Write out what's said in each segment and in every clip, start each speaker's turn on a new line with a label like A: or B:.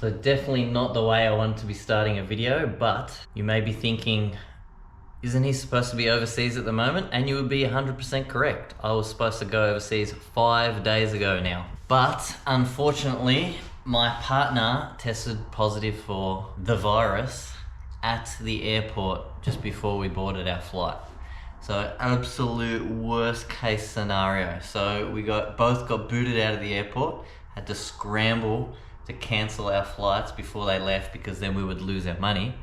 A: So definitely not the way I wanted to be starting a video, but you may be thinking, isn't he supposed to be overseas at the moment? And you would be 100% correct. I was supposed to go overseas 5 days ago now. But unfortunately, my partner tested positive for the virus at the airport just before we boarded our flight. So absolute worst case scenario. So we both got booted out of the airport, had to scramble to cancel our flights before they left because then we would lose our money,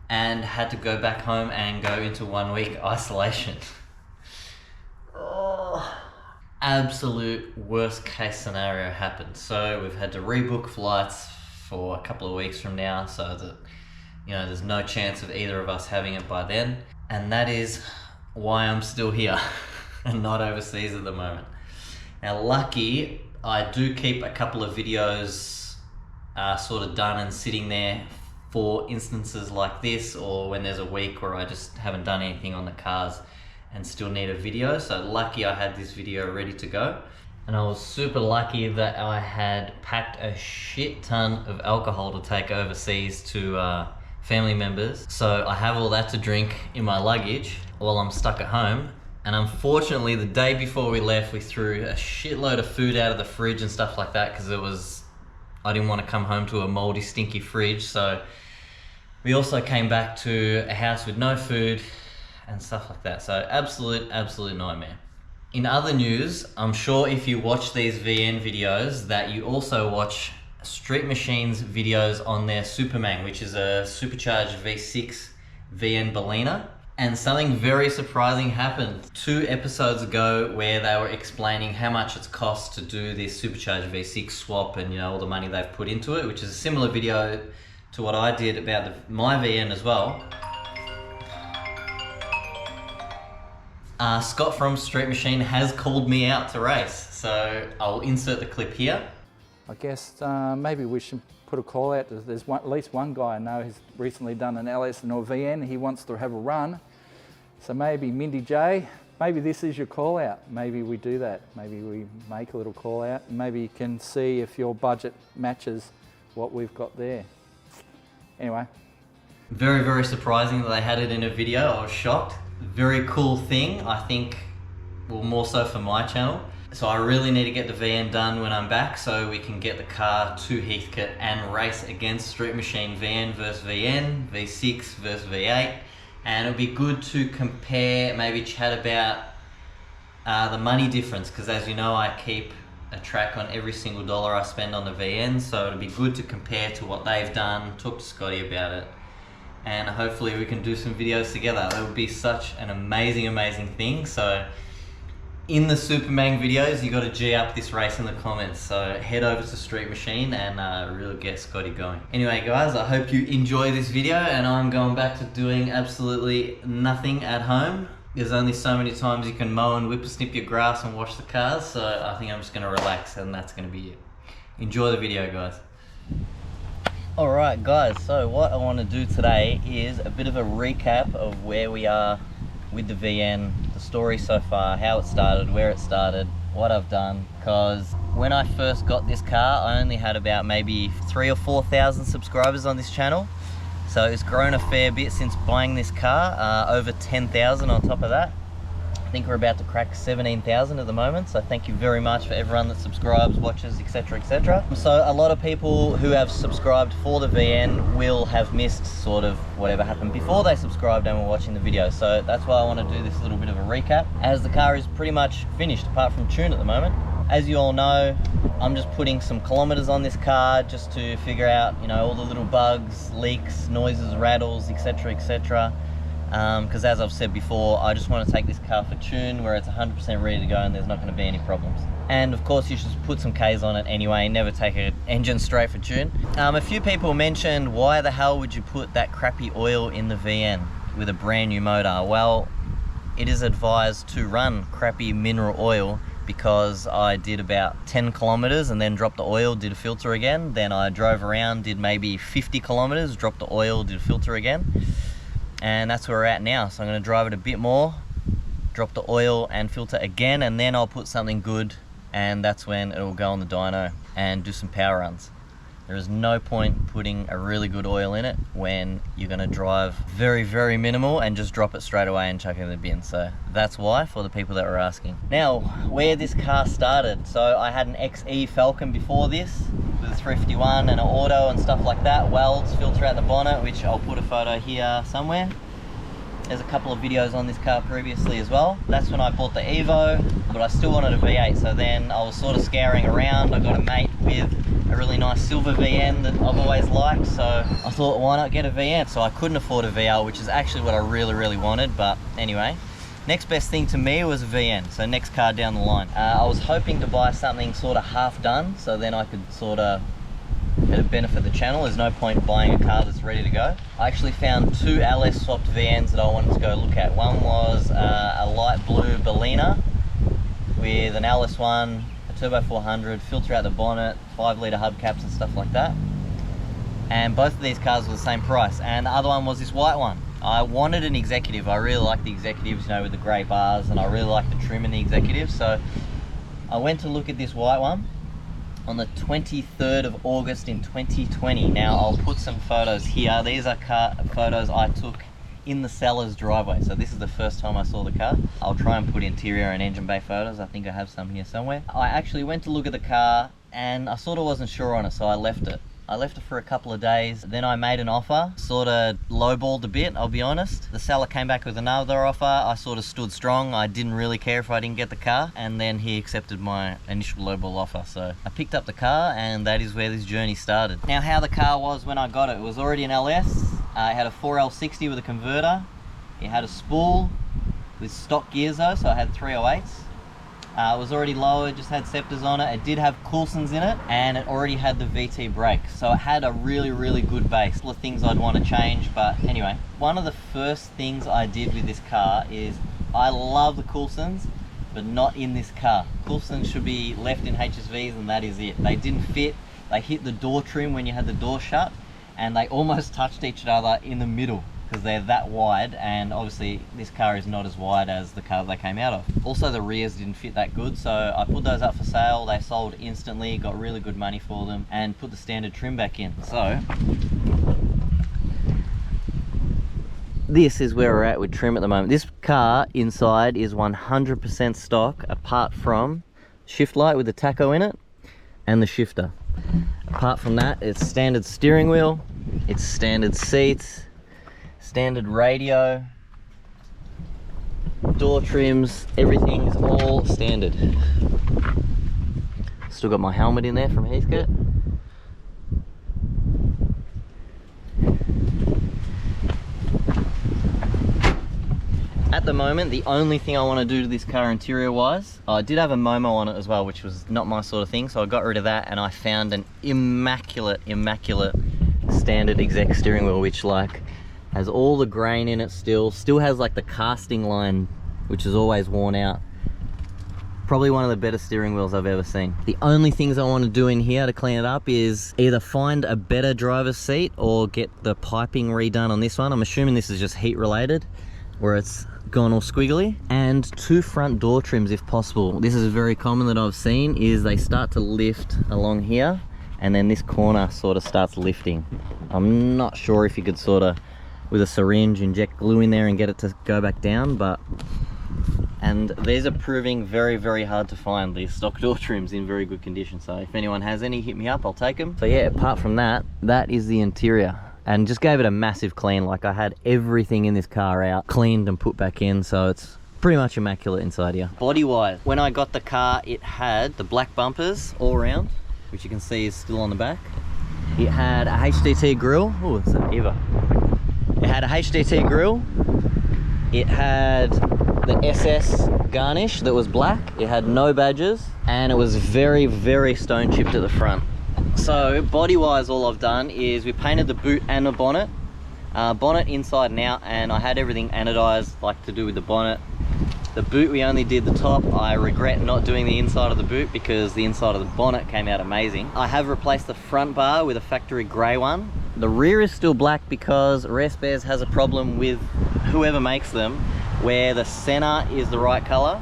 A: and had to go back home and go into 1 week isolation. Oh, absolute worst case scenario happened. So we've had to rebook flights for a couple of weeks from now so that, you know, there's no chance of either of us having it by then. And that is why I'm still here and not overseas at the moment. Now, lucky, I do keep a couple of videos sort of done and sitting there for instances like this, or when there's a week where I just haven't done anything on the cars and still need a video. So lucky I had this video ready to go. And I was super lucky that I had packed a shit ton of alcohol to take overseas to family members. So I have all that to drink in my luggage while I'm stuck at home. And unfortunately, the day before we left, we threw a shitload of food out of the fridge and stuff like that because I didn't want to come home to a moldy, stinky fridge. So we also came back to a house with no food and stuff like that. So absolute nightmare. In other news, I'm sure if you watch these VN videos that you also watch Street Machine's videos on their Supermang, which is a supercharged V6 VN Bellina. And something very surprising happened 2 episodes ago where they were explaining how much it's cost to do this supercharged V6 swap and, you know, all the money they've put into it, which is a similar video to what I did about my VN as well. Scott from Street Machine has called me out to race, so I'll insert the clip here.
B: I guess maybe we should put a call out. There's at least one guy I know who's recently done an LS1 VN. He wants to have a run. So maybe Mindy J, maybe this is your call out. Maybe we do that. Maybe we make a little call out and maybe you can see if your budget matches what we've got there. Anyway.
A: Very, very surprising that they had it in a video. I was shocked. Very cool thing, I think, well, more so for my channel. So I really need to get the VN done when I'm back so we can get the car to Heathcote and race against Street Machine VN versus VN, V6 versus V8. And it'll be good to compare, maybe chat about the money difference, because as you know, I keep a track on every single dollar I spend on the VN, so it'll be good to compare to what they've done, talk to Scotty about it, and hopefully we can do some videos together. That would be such an amazing thing. So in the Supermang videos, you got to G up this race in the comments. So head over to Street Machine and really get Scotty going. Anyway guys, I hope you enjoy this video, and I'm going back to doing absolutely nothing at home. There's only so many times you can mow and whippersnip your grass and wash the cars, so I think I'm just going to relax and that's going to be it. Enjoy the video guys. Alright guys, so what I want to do today is a bit of a recap of where we are with the VN, the story so far, how it started, where it started, what I've done. Because when I first got this car, I only had about maybe 3,000 or 4,000 subscribers on this channel. So it's grown a fair bit since buying this car, over 10,000 on top of that. I think we're about to crack 17,000 at the moment, so thank you very much for everyone that subscribes, watches, etc, etc. So a lot of people who have subscribed for the VN will have missed sort of whatever happened before they subscribed and were watching the video, so that's why I want to do this little bit of a recap, as the car is pretty much finished apart from tune at the moment. As you all know, I'm just putting some kilometers on this car just to figure out, you know, all the little bugs, leaks, noises, rattles, etc, etc. Because as I've said before, I just want to take this car for tune where it's 100% ready to go and there's not going to be any problems. And of course you should put some Ks on it anyway, never take an engine straight for tune. A few people mentioned, why the hell would you put that crappy oil in the VN with a brand new motor? Well, it is advised to run crappy mineral oil because I did about 10 kilometers and then dropped the oil, did a filter again. Then I drove around, did maybe 50 kilometers, dropped the oil, did a filter again. And that's where we're at now. So I'm going to drive it a bit more, drop the oil and filter again, and then I'll put something good, and that's when it'll go on the dyno and do some power runs. There is no point putting a really good oil in it when you're going to drive very, very minimal and just drop it straight away and chuck it in the bin. So that's why, for the people that were asking. Now, where this car started. So I had an XE Falcon before this with a 351 and an auto and stuff like that. Welds, filter out the bonnet, which I'll put a photo here somewhere. There's a couple of videos on this car previously as well. That's when I bought the Evo, but I still wanted a V8. So then I was sort of scouring around. I got a mate with a really nice silver VN that I've always liked. So I thought, why not get a VN? So I couldn't afford a VL, which is actually what I really, really wanted. But anyway, next best thing to me was a VN. So next car down the line. I was hoping to buy something sort of half done, so then I could sort of benefit the channel. There's no point buying a car that's ready to go. I actually found two LS swapped VNs that I wanted to go look at. One was a light blue Berliner with an LS1, a turbo 400, filter out the bonnet, 5-litre hubcaps and stuff like that. And both of these cars were the same price. And the other one was this white one. I wanted an executive. I really like the executives, you know, with the grey bars, and I really like the trim in the executives. So I went to look at this white one on the 23rd of August in 2020. Now I'll put some photos here. These are photos I took in the seller's driveway. So this is the first time I saw the car. I'll try and put interior and engine bay photos. I think I have some here somewhere. I actually went to look at the car and I sort of wasn't sure on it, so I left it. I left it for a couple of days, then I made an offer, sort of lowballed a bit, I'll be honest. The seller came back with another offer. I sort of stood strong. I didn't really care if I didn't get the car, and then he accepted my initial lowball offer. So I picked up the car, and that is where this journey started. Now, how the car was when I got it, it was already an LS. It had a 4L60 with a converter. It had a spool with stock gears though, so I had 308s. It was already lowered, just had Scepters on it. It did have Coulsons in it, and it already had the VT brake. So it had a really, really good base. A couple of things I'd want to change, but anyway. One of the first things I did with this car is, I love the Coulsons, but not in this car. Coulsons should be left in HSVs, and that is it. They didn't fit. They hit the door trim when you had the door shut, and they almost touched each other in the middle, because they're that wide, and obviously this car is not as wide as the car they came out of. Also, the rears didn't fit that good, so I put those up for sale. They sold instantly, got really good money for them, and put the standard trim back in. So this is where we're at with trim at the moment. This car inside is 100% stock, apart from shift light with the tacho in it and the shifter. Apart from that, it's standard steering wheel, it's standard seats, standard radio, door trims, everything's all standard. Still got my helmet in there from Heathcote. At the moment, the only thing I want to do to this car interior wise, I did have a Momo on it as well, which was not my sort of thing, so I got rid of that, and I found an immaculate standard exec steering wheel, which like has all the grain in it still has like the casting line, which is always worn out. Probably one of the better steering wheels I've ever seen. The only things I want to do in here to clean it up is either find a better driver's seat or get the piping redone on this one. I'm assuming this is just heat related, where it's gone all squiggly. And two front door trims if possible. This is very common that I've seen, is they start to lift along here, and then this corner sort of starts lifting. I'm not sure if you could sort of, with a syringe, inject glue in there and get it to go back down, and these are proving very hard to find, these stock door trims in very good condition. So if anyone has any, hit me up, I'll take them. So yeah, apart from that, that is the interior, and just gave it a massive clean. Like, I had everything in this car out, cleaned and put back in, so it's pretty much immaculate inside here. Body wise, when I got the car, it had the black bumpers all around, which you can see is still on the back. It had a HDT grille. Oh, it's an Eva. It had a HDT grille. It had the SS garnish that was black. It had no badges, and it was very stone chipped at the front. So body wise, all I've done is we painted the boot and the bonnet. Bonnet inside and out, and I had everything anodized, like to do with the bonnet. The boot, we only did the top. I regret not doing the inside of the boot, because the inside of the bonnet came out amazing. I have replaced the front bar with a factory grey one. The rear is still black because Rare Spares has a problem with whoever makes them, where the center is the right color,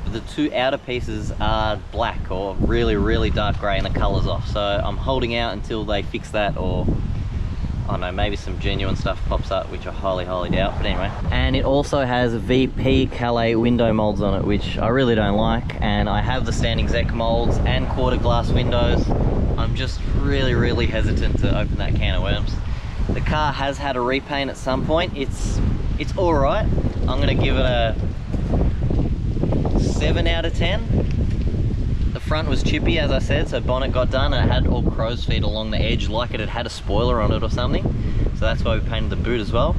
A: but the two outer pieces are black or really dark grey and the colour's off. So I'm holding out until they fix that, or I don't know, maybe some genuine stuff pops up, which I highly doubt, but anyway. And it also has VP Calais window molds on it, which I really don't like, and I have the standing Zec molds and quarter glass windows. I'm just really hesitant to open that can of worms. The car has had a repaint at some point. It's all right. I'm gonna give it a 7 out of 10. The front was chippy, as I said, so bonnet got done and it had all crow's feet along the edge, like it had a spoiler on it or something. So that's why we painted the boot as well.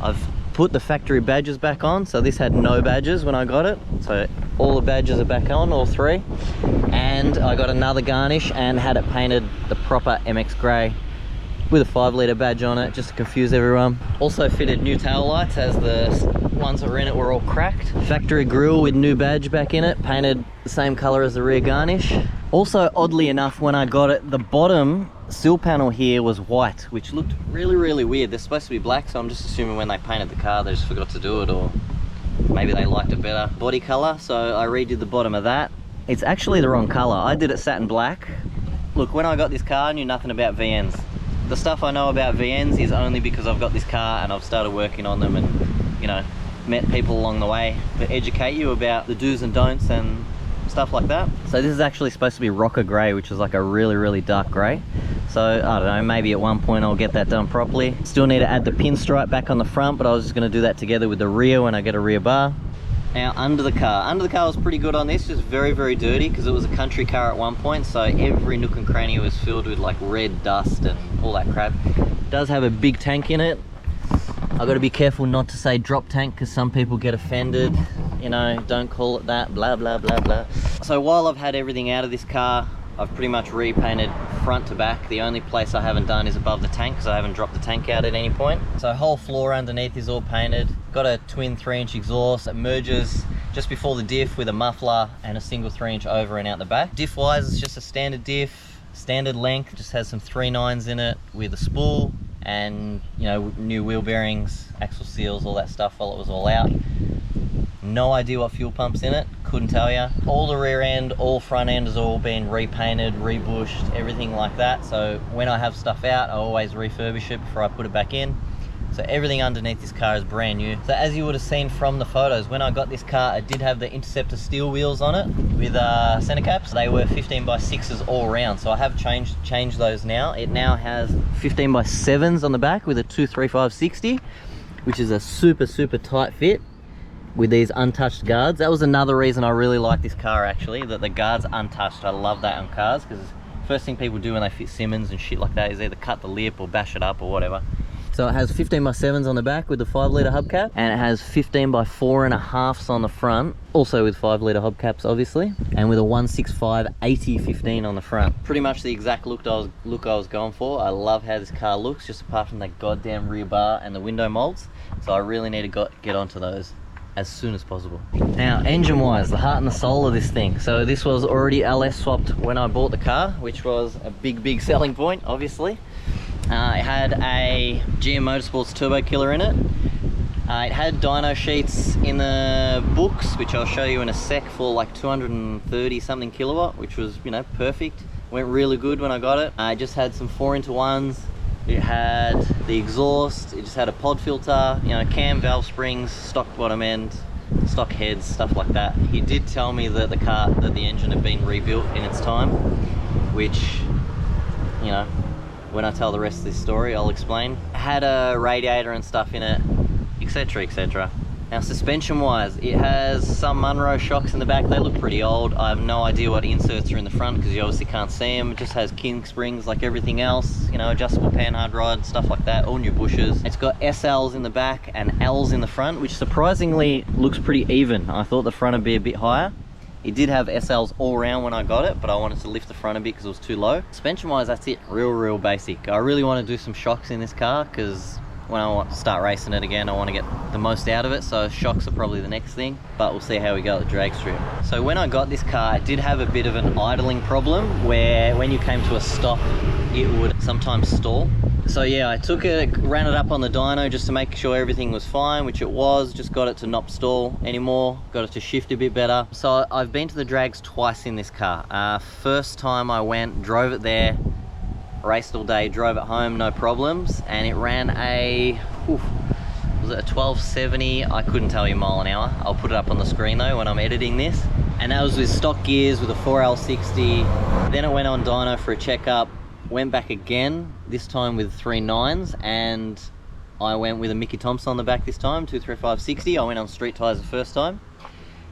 A: I've put the factory badges back on, so this had no badges when I got it. So all the badges are back on, all 3. And I got another garnish and had it painted the proper MX grey with a 5-litre badge on it, just to confuse everyone. Also fitted new tail lights, as the ones that were in it were all cracked. Factory grille with new badge back in it, painted the same colour as the rear garnish. Also, oddly enough, when I got it, the bottom sill panel here was white, which looked really weird. They're supposed to be black, so I'm just assuming when they painted the car they just forgot to do it, or maybe they liked a better body colour, so I redid the bottom of that. It's actually the wrong colour. I did it satin black. Look, when I got this car, I knew nothing about VNs. The stuff I know about VNs is only because I've got this car and I've started working on them, and, you know, met people along the way to educate you about the do's and don'ts and stuff like that. So this is actually supposed to be rocker grey, which is like a really dark grey. So I don't know, maybe at one point I'll get that done properly. Still need to add the pinstripe back on the front, but I was just going to do that together with the rear when I get a rear bar. Now under the car was pretty good on this, just very dirty, because it was a country car at one point, so every nook and cranny was filled with like red dust and all that crap. It does have a big tank in it. I've got to be careful not to say drop tank, because some people get offended, you know, don't call it that, blah blah. So while I've had everything out of this car, I've pretty much repainted front to back. The only place I haven't done is above the tank, because I haven't dropped the tank out at any point. So whole floor underneath is all painted. Got a twin 3-inch exhaust that merges just before the diff with a muffler and a single 3-inch over and out the back. Diff wise, it's just a standard diff, standard length, just has some 3.9s in it with a spool and, you know, new wheel bearings, axle seals, all that stuff while it was all out. No idea what fuel pump's in it, couldn't tell you. All the rear end, all front end has all been repainted, rebushed, everything like that. So when I have stuff out, I always refurbish it before I put it back in. So everything underneath this car is brand new. So as you would have seen from the photos, when I got this car, it did have the Interceptor steel wheels on it with center caps. They were 15x6s all round, so I have changed those now. It now has 15x7s on the back with a 235/60, which is a super tight fit with these untouched guards. That was another reason I really like this car, actually, that the guards untouched. I love that on cars, because first thing people do when they fit Simmons and shit like that is either cut the lip or bash it up or whatever. So it has 15x7s on the back with the 5-litre hubcap, and it has 15x4.5s on the front, also with 5-litre hubcaps obviously, and with a 165/80/15 on the front. Pretty much the exact look I was going for. I love how this car looks, just apart from that goddamn rear bar and the window molds. So I really need to get onto those as soon as possible. Now, engine wise, the heart and the soul of this thing. So this was already LS swapped when I bought the car, which was a big selling point, obviously. It had a GM Motorsports turbo killer in it. It had dyno sheets in the books, which I'll show you in a sec, for like 230 something kilowatt, which was, you know, perfect. Went really good when I got it. I just had some 4x1s. It had the exhaust, it just had a pod filter, you know, cam, valve springs, stock bottom end, stock heads, stuff like that. He did tell me that the engine had been rebuilt in its time, which, you know, when I tell the rest of this story, I'll explain. It had a radiator and stuff in it, etc. Now, suspension wise, it has some Munro shocks in the back. They look pretty old. I have no idea what inserts are in the front, because you obviously can't see them. It just has king springs like everything else, you know, adjustable panhard rod, stuff like that, all new bushes. It's got SLs in the back and Ls in the front, which surprisingly looks pretty even. I thought the front would be a bit higher. It did have SLs all around when I got it, but I wanted to lift the front a bit because it was too low. Suspension wise, that's it, real basic. I really want to do some shocks in this car, because when I start racing it again, I want to get the most out of it, so shocks are probably the next thing, but we'll see how we go at the drag strip. So when I got this car, it did have a bit of an idling problem where when you came to a stop, it would sometimes stall. So yeah, I took it, ran it up on the dyno just to make sure everything was fine, which it was, just got it to not stall anymore, got it to shift a bit better. So I've been to the drags twice in this car. First time I went, drove it there, raced all day, drove it home, no problems, and it ran a, was it a 1270? I couldn't tell you mile an hour. I'll put it up on the screen though when I'm editing this. And that was with stock gears with a 4L60. Then it went on dyno for a checkup, went back again, this time with 3 9s, and I went with a Mickey Thompson on the back this time, 235/60. I went on street tyres the first time,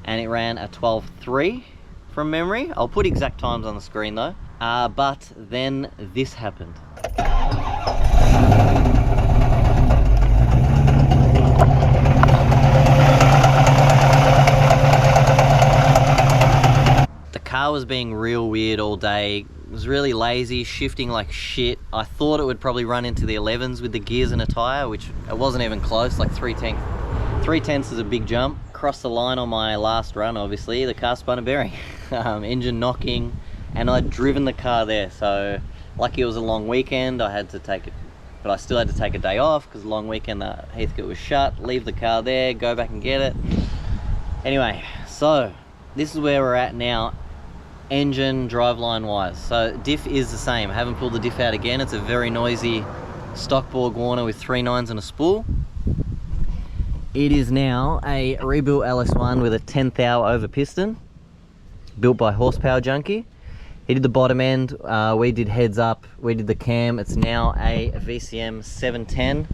A: and it ran a 12.3 from memory. I'll put exact times on the screen though. But then this happened. The car was being real weird all day. It was really lazy, shifting like shit. I thought it would probably run into the 11s with the gears and a tyre, which it wasn't even close, like 3/10 is a big jump. Across the line on my last run, obviously, the car spun a bearing. Engine knocking, and I'd driven the car there, so lucky it was a long weekend. I had to take it, but I still had to take a day off because long weekend the Heathcote was shut. Leave the car there, go back and get it. Anyway, so this is where we're at now, engine driveline wise. So diff is the same. I haven't pulled the diff out again. It's a very noisy stock Borg Warner with 3 9s and a spool. It is now a rebuilt LS1 with a 10th hour over piston, built by Horsepower Junkie. He did the bottom end, we did heads up, we did the cam. It's now a VCM 710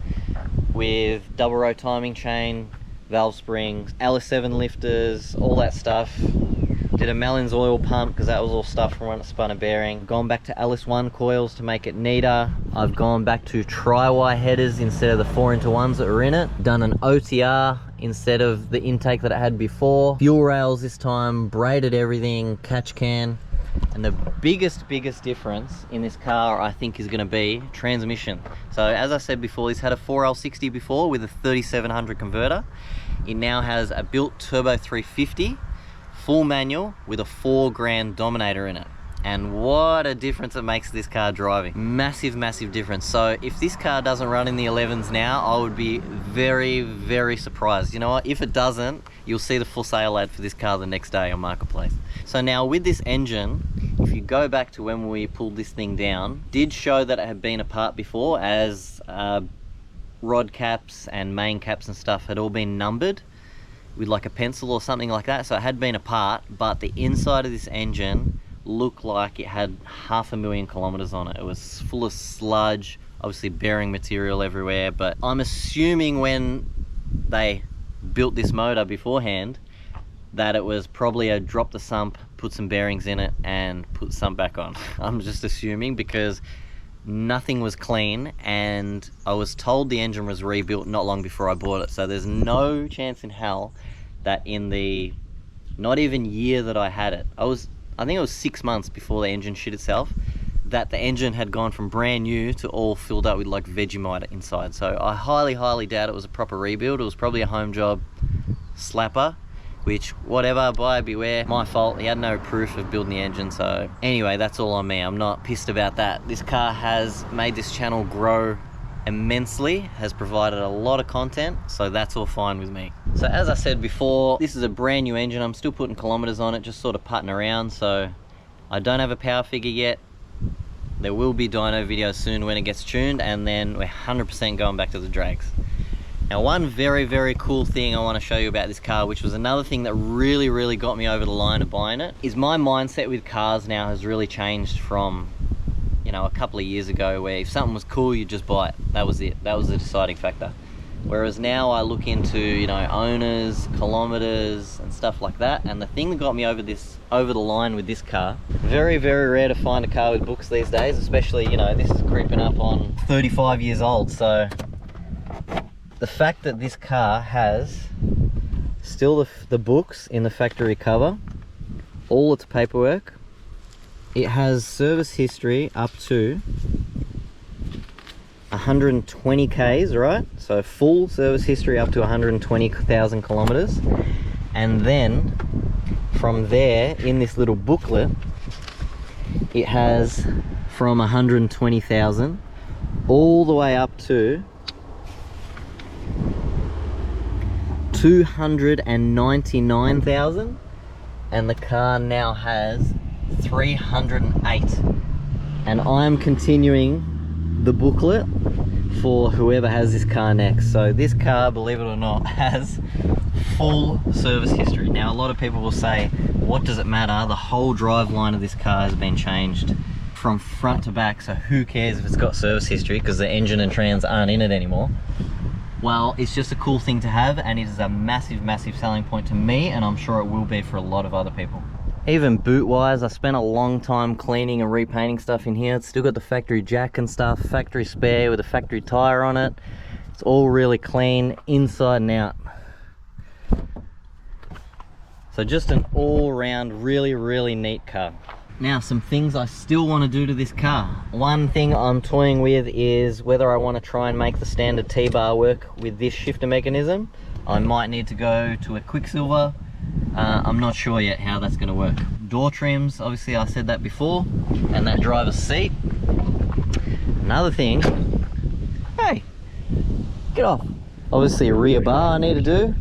A: with double row timing chain, valve springs, LS7 lifters, all that stuff. Did a Mellins oil pump because that was all stuff from when it spun a bearing. Gone back to LS1 coils to make it neater. I've gone back to tri-Y headers instead of the 4x1s that were in it. Done an OTR instead of the intake that it had before. Fuel rails this time, braided everything, catch can. And the biggest difference in this car, I think, is going to be transmission. So as I said before, this had a 4L60 before with a 3700 converter. It now has a built turbo 350, full manual with a 4 grand Dominator in it. And what a difference it makes this car driving. Massive difference. So if this car doesn't run in the 11s now, I would be very surprised. You know what, if it doesn't, you'll see the for sale ad for this car the next day on Marketplace. So now with this engine, if you go back to when we pulled this thing down, did show that it had been apart before, as rod caps and main caps and stuff had all been numbered with like a pencil or something like that. So it had been apart, but the inside of this engine looked like it had 500,000 kilometers on it. It was full of sludge, obviously bearing material everywhere, but I'm assuming when they built this motor beforehand that it was probably a drop the sump, put some bearings in it and put the sump back on. I'm just assuming because nothing was clean, and I was told the engine was rebuilt not long before I bought it, so there's no chance in hell that in the not even year that I had it, I think it was 6 months before the engine shit itself, that the engine had gone from brand new to all filled up with like Vegemite inside. So I highly doubt it was a proper rebuild. It was probably a home job slapper, which, whatever, buyer beware. My fault, he had no proof of building the engine. So anyway, that's all on me. I'm not pissed about that. This car has made this channel grow immensely, has provided a lot of content, so that's all fine with me. So as I said before, this is a brand new engine. I'm still putting kilometers on it, just sort of putting around. So I don't have a power figure yet. There will be dyno videos soon when it gets tuned, and then we're 100% going back to the drags. Now, one very cool thing I want to show you about this car, which was another thing that really got me over the line of buying it, is my mindset with cars now has really changed from, you know, a couple of years ago, where if something was cool, you'd just buy it. That was it. That was the deciding factor. Whereas now I look into, you know, owners, kilometers and stuff like that. And the thing that got me over the line with this car, very rare to find a car with books these days, especially, you know, this is creeping up on 35 years old. So the fact that this car has still the books in the factory cover, all its paperwork, it has service history up to 120 Ks, right? So full service history up to 120,000 kilometers. And then from there, in this little booklet, it has from 120,000 all the way up to 299,000, and the car now has 308. And I'm continuing the booklet for whoever has this car next. So this car, believe it or not, has full service history. Now a lot of people will say, what does it matter? The whole drive line of this car has been changed from front to back, so who cares if it's got service history, because the engine and trans aren't in it anymore. Well, it's just a cool thing to have, and it is a massive, massive selling point to me, and I'm sure it will be for a lot of other people. Even boot wise, I spent a long time cleaning and repainting stuff in here. It's still got the factory jack and stuff, factory spare with a factory tire on it. It's all really clean inside and out. So just an all-round really, really neat car. Now, some things I still want to do to this car. One thing I'm toying with is whether I want to try and make the standard T-bar work with this shifter mechanism. I might need to go to a Quicksilver. I'm not sure yet how that's going to work. Door trims, obviously I said that before, and that driver's seat. Another thing, hey, get off. Obviously a rear bar I need to do.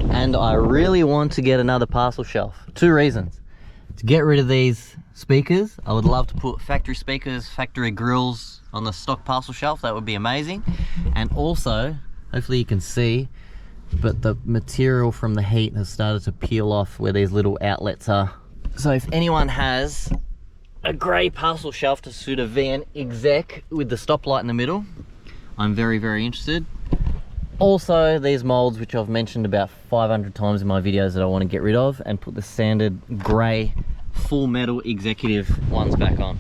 A: And I really want to get another parcel shelf. 2 reasons. To get rid of these speakers, I would love to put factory speakers, factory grills on the stock parcel shelf. That would be amazing. And also, hopefully you can see, but the material from the heat has started to peel off where these little outlets are. So if anyone has a grey parcel shelf to suit a VN exec with the stoplight in the middle, I'm very, very interested. Also, these molds, which I've mentioned about 500 times in my videos, that I want to get rid of and put the standard grey full metal executive ones back on.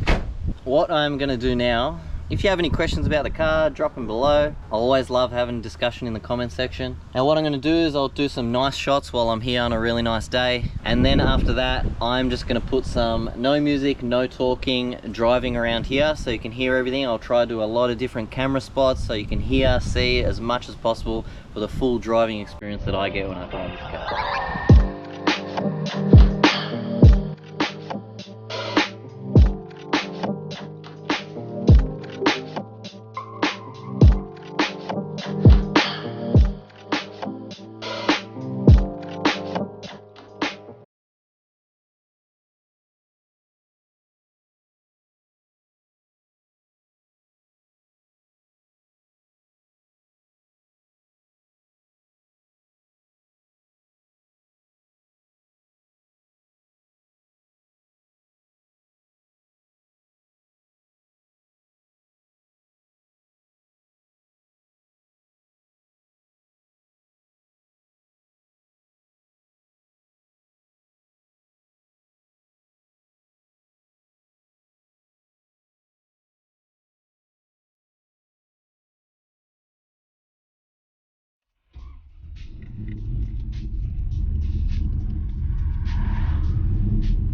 A: What I'm going to do now, if you have any questions about the car, drop them below. I always love having a discussion in the comment section. Now what I'm going to do is I'll do some nice shots while I'm here on a really nice day, and then after that I'm just going to put some no music, no talking, driving around here so you can hear everything. I'll try to do a lot of different camera spots so you can hear, see as much as possible for the full driving experience that I get when I drive this car.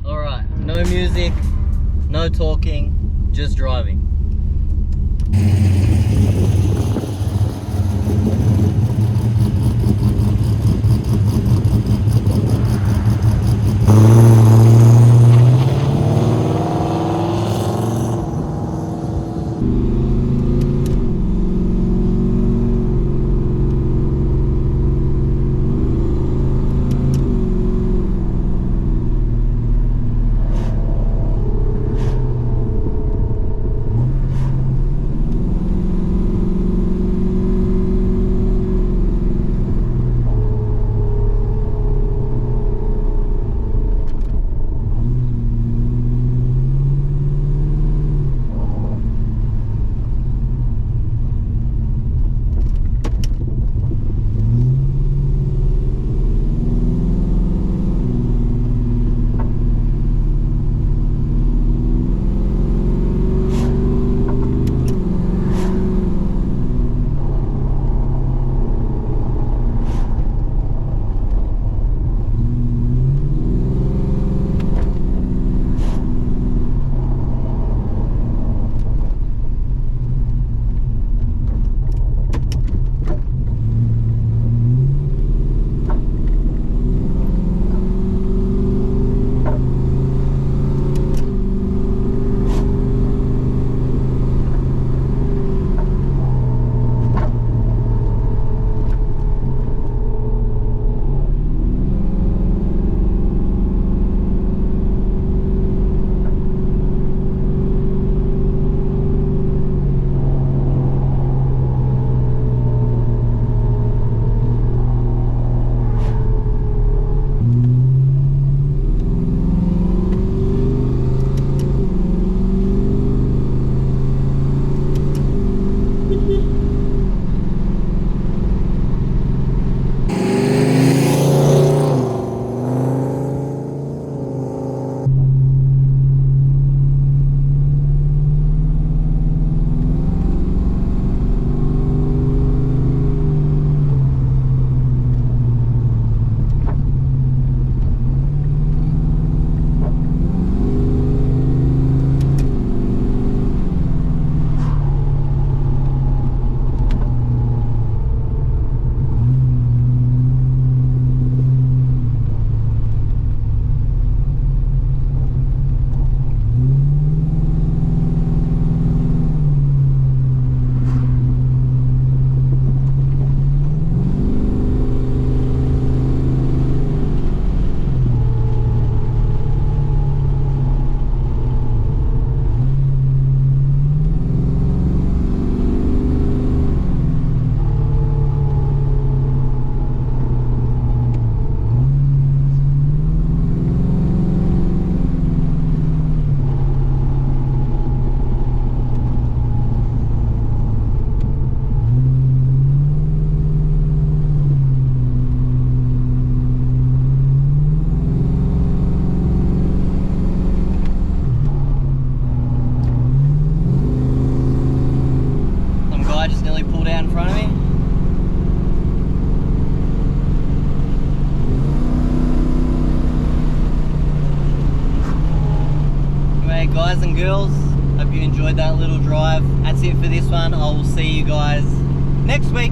A: Alright, no music, no talking, just driving.
C: field out in front of me. Anyway, guys and girls, hope you enjoyed that little drive. That's it for this one. I will see you guys next week.